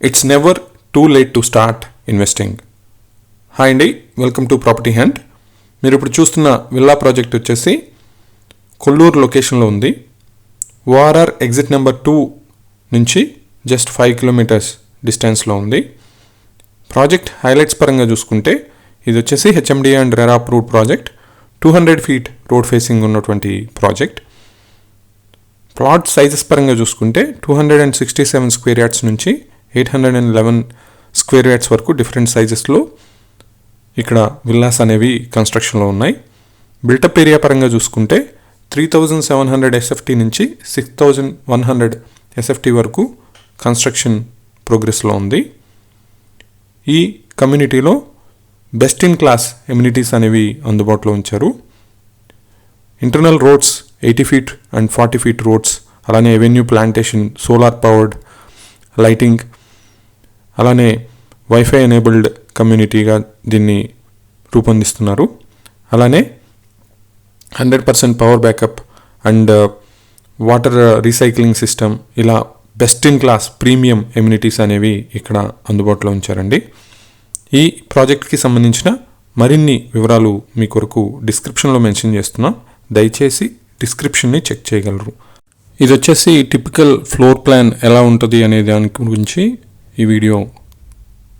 It's never too late to start investing. Hi అండి, welcome to property hunt. మీరు ఇప్పుడు చూస్తున్న విల్లా ప్రాజెక్ట్ వచ్చేసి కొల్లూరు లొకేషన్లో ఉంది. ఓఆర్ఆర్ ఎగ్జిట్ నెంబర్ 2 నుంచి జస్ట్ 5 కిలోమీటర్స్ డిస్టెన్స్లో ఉంది. ప్రాజెక్ట్ హైలైట్స్ పరంగా చూసుకుంటే ఇది వచ్చేసి HMD and RERA approved project. 200 feet road facing ఉన్నటువంటి ప్రాజెక్ట్. ప్లాట్ సైజెస్ పరంగా చూసుకుంటే 267 స్క్వేర్ యార్డ్స్ నుంచి 811 స్క్వేర్ యార్డ్స్ వరకు డిఫరెంట్ సైజెస్లో ఇక్కడ విల్లాస్ అనేవి కన్స్ట్రక్షన్లో ఉన్నాయి. బిల్టప్ ఏరియా పరంగా చూసుకుంటే 3700 ఎస్ఎఫ్టీ నుంచి 6100 ఎస్ఎఫ్టీ వరకు కన్స్ట్రక్షన్ ప్రోగ్రెస్లో ఉంది. ఈ కమ్యూనిటీలో బెస్ట్ ఇన్ క్లాస్ ఎమ్యూనిటీస్ అనేవి అందుబాటులో ఉంచారు. Internal roads 80 feet and 40 feet roads, అలానే avenue plantation, solar powered lighting, అలానే వైఫై ఎనేబుల్డ్ కమ్యూనిటీగా దీన్ని రూపొందిస్తున్నారు. అలానే 100% power backup and water recycling system, ఇలా best in class premium amenities అనేవి ఇక్కడ అందుబాటులో ఉంచారండి. ఈ ప్రాజెక్ట్కి సంబంధించిన మరిన్ని వివరాలు మీ కొరకు డిస్క్రిప్షన్లో మెన్షన్ చేస్తున్నాం. దయచేసి డిస్క్రిప్షన్ని చెక్ చేయగలరు. ఇది వచ్చేసి టిపికల్ ఫ్లోర్ ప్లాన్ ఎలా ఉంటుంది అనే దాని గురించి ఈ వీడియో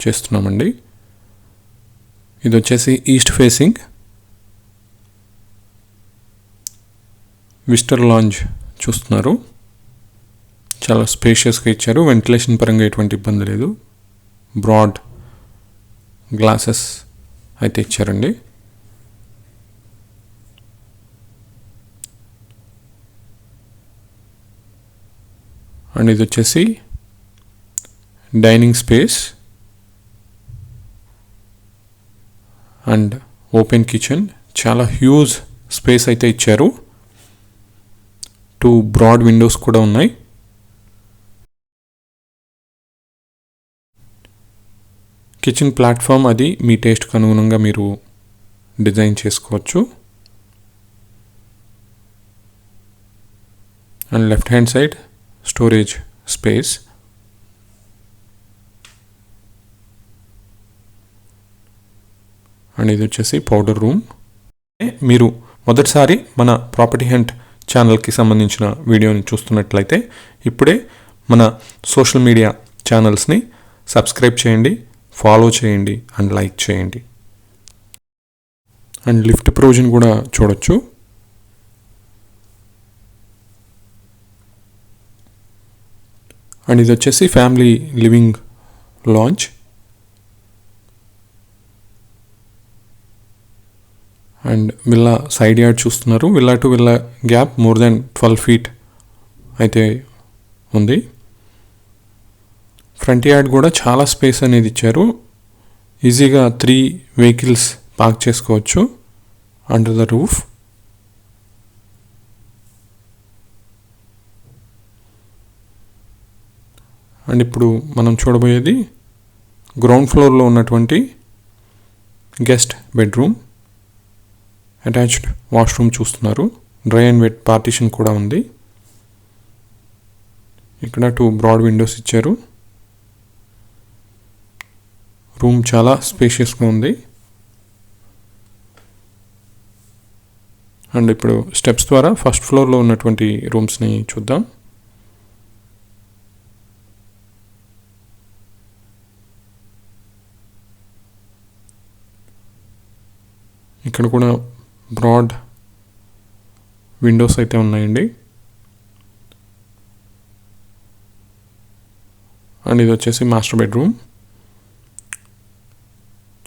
చేస్తున్నామండి. ఇది వచ్చేసి ఈస్ట్ ఫేసింగ్ విస్టర్ లాంజ్ చూస్తున్నారు. చాలా స్పేషియస్గా ఇచ్చారు. వెంటిలేషన్ పరంగా ఎటువంటి ఇబ్బంది లేదు. బ్రాడ్ గ్లాసెస్ అయితే ఇచ్చారండి. అండ్ ఇది వచ్చేసి dining space and open kitchen. చాలా హ్యూజ్ స్పేస్ అయితే ఇచ్చారు. 2 బ్రాడ్ విండోస్ కూడా ఉన్నాయి. కిచెన్ ప్లాట్ఫామ్ అది మీ టేస్ట్కి అనుగుణంగా మీరు డిజైన్ చేసుకోవచ్చు. And left hand side storage space. And ఇది వచ్చేసి పౌడర్ రూమ్. మీరు మొదటిసారి మన ప్రాపర్టీ హంట్ ఛానల్కి సంబంధించిన వీడియోని చూస్తున్నట్లయితే ఇప్పుడే మన సోషల్ మీడియా ఛానల్స్ని సబ్స్క్రైబ్ చేయండి, ఫాలో చేయండి అండ్ లైక్ చేయండి. అండ్ లిఫ్ట్ ప్రొవిజన్ కూడా చూడొచ్చు. అండ్ ఇది వచ్చేసి family living lounge. And villa side yard చూస్తున్నారు. Villa to villa gap more than 12 feet అయితే ఉంది. ఫ్రంట్ యార్డ్ కూడా చాలా స్పేస్ అనేది ఇచ్చారు. ఈజీగా 3 vehicles పార్క్ చేసుకోవచ్చు అండర్ ద రూఫ్. అండ్ ఇప్పుడు మనం చూడబోయేది గ్రౌండ్ ఫ్లోర్లో ఉన్నటువంటి గెస్ట్ బెడ్రూమ్. అటాచ్డ్ వాష్రూమ్ చూస్తున్నారు. డ్రై అండ్ వెట్ పార్టీషన్ కూడా ఉంది. ఇక్కడ 2 బ్రాడ్ విండోస్ ఇచ్చారు. రూమ్ చాలా స్పేషియస్గా ఉంది. అండ్ ఇప్పుడు స్టెప్స్ ద్వారా ఫస్ట్ ఫ్లోర్లో ఉన్నటువంటి రూమ్స్ని చూద్దాం. ఇక్కడ కూడా బ్రాడ్ విండోస్ అయితే ఉన్నాయండి. అండ్ ఇది వచ్చేసి మాస్టర్ బెడ్రూమ్.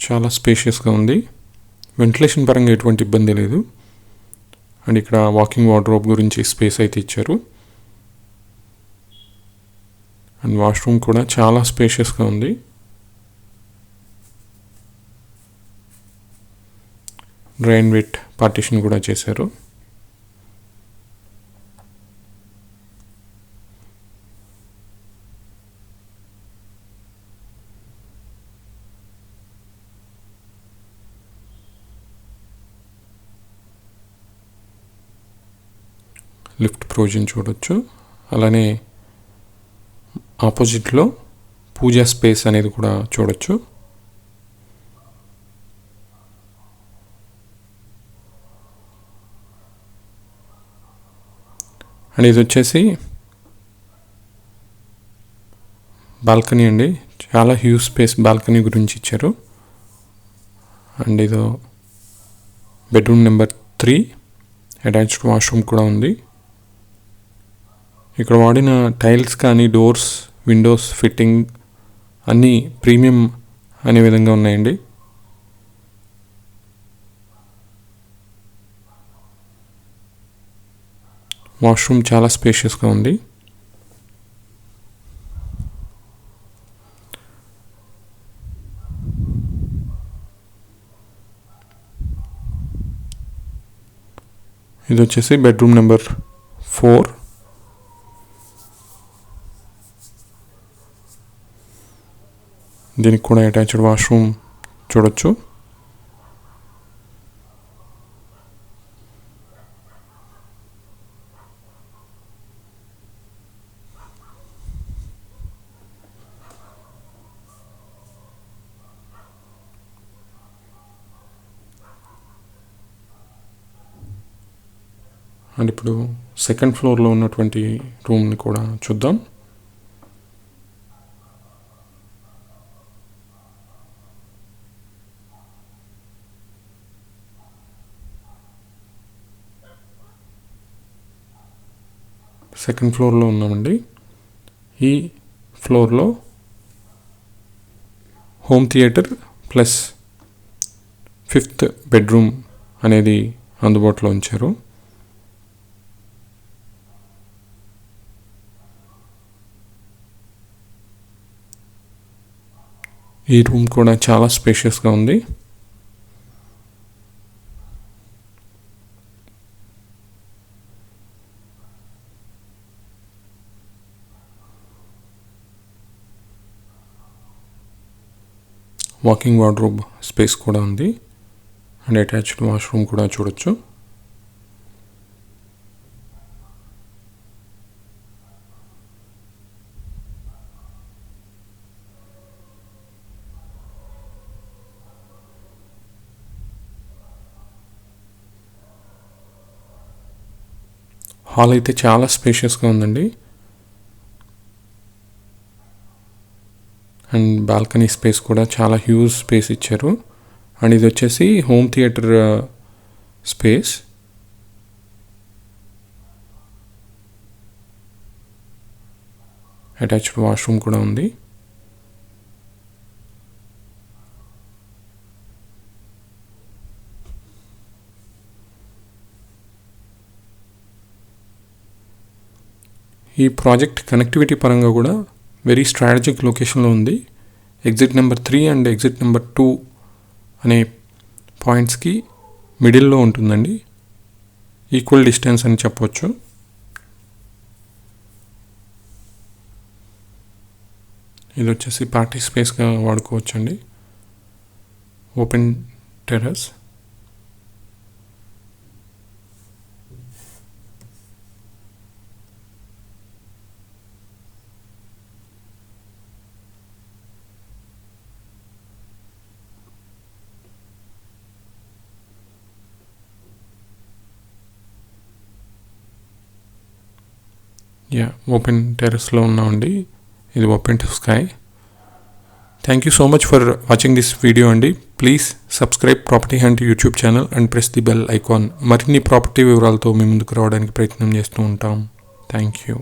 చాలా స్పేషియస్గా ఉంది. వెంటిలేషన్ పరంగా ఎటువంటి ఇబ్బంది లేదు. అండ్ ఇక్కడ వాకింగ్ వార్డ్రోబ్ గురించి స్పేస్ అయితే ఇచ్చారు. అండ్ వాష్రూమ్ కూడా చాలా స్పేషియస్గా ఉంది. డ్రై అండ్ వెట్ పార్టీషన్ కూడా చేశారు. లిఫ్ట్ ప్రొవిజన్ చూడొచ్చు. అలానే ఆపోజిట్లో పూజా స్పేస్ అనేది కూడా చూడొచ్చు. అండ్ ఇది వచ్చేసి బాల్కనీ అండి. చాలా హ్యూజ్ స్పేస్ బాల్కనీ గురించి ఇచ్చారు. అండ్ ఇదో బెడ్రూమ్ నెంబర్ 3, అటాచ్డ్ వాష్రూమ్ కూడా ఉంది. ఇక్కడ వాడిన టైల్స్ కానీ డోర్స్, విండోస్ ఫిట్టింగ్ అన్నీ ప్రీమియం అనే విధంగా ఉన్నాయండి. వాష్రూమ్ చాలా స్పేషియస్గా ఉంది. ఇది వచ్చేసి బెడ్రూమ్ నెంబర్ 4. దీనికి కూడా అటాచ్డ్ వాష్రూమ్ చూడొచ్చు. అండ్ ఇప్పుడు సెకండ్ ఫ్లోర్లో ఉన్నటువంటి రూమ్ని కూడా చూద్దాం. సెకండ్ ఫ్లోర్లో ఉన్నామండి. ఈ ఫ్లోర్లో home theatre plus 5th bedroom అనేది అందుబాటులో ఉంచారు. ఈ రూమ్ కూడా చాలా స్పేషియస్గా ఉంది. వాకింగ్ వార్డ్రోబ్ స్పేస్ కూడా ఉంది. అండ్ అటాచ్డ్ వాష్రూమ్ కూడా చూడొచ్చు. హాల్ అయితే చాలా స్పేషియస్గా ఉందండి. అండ్ బాల్కనీ స్పేస్ కూడా చాలా హ్యూజ్ స్పేస్ ఇచ్చారు. అండ్ ఇది వచ్చేసి home theatre space. Attached washroom కూడా ఉంది. ఈ ప్రాజెక్ట్ కనెక్టివిటీ పరంగా కూడా వెరీ స్ట్రాటజిక్ లొకేషన్లో ఉంది. Exit number 3 and exit number 2 అనే పాయింట్స్కి మిడిల్లో ఉంటుందండి. ఈక్వల్ డిస్టెన్స్ అని చెప్పవచ్చు. ఇది వచ్చేసి పార్టీ స్పేస్గా వాడుకోవచ్చండి. Open terrace. ఓపెన్ టెర్రస్లో ఉన్నామండి. ఇది open to sky. Thank you so much for watching this video అండి. Please subscribe property hunt YouTube channel and press the bell icon. మరిన్ని ప్రాపర్టీ వివరాలతో మీ ముందుకు రావడానికి ప్రయత్నం చేస్తూ ఉంటాం. Thank you.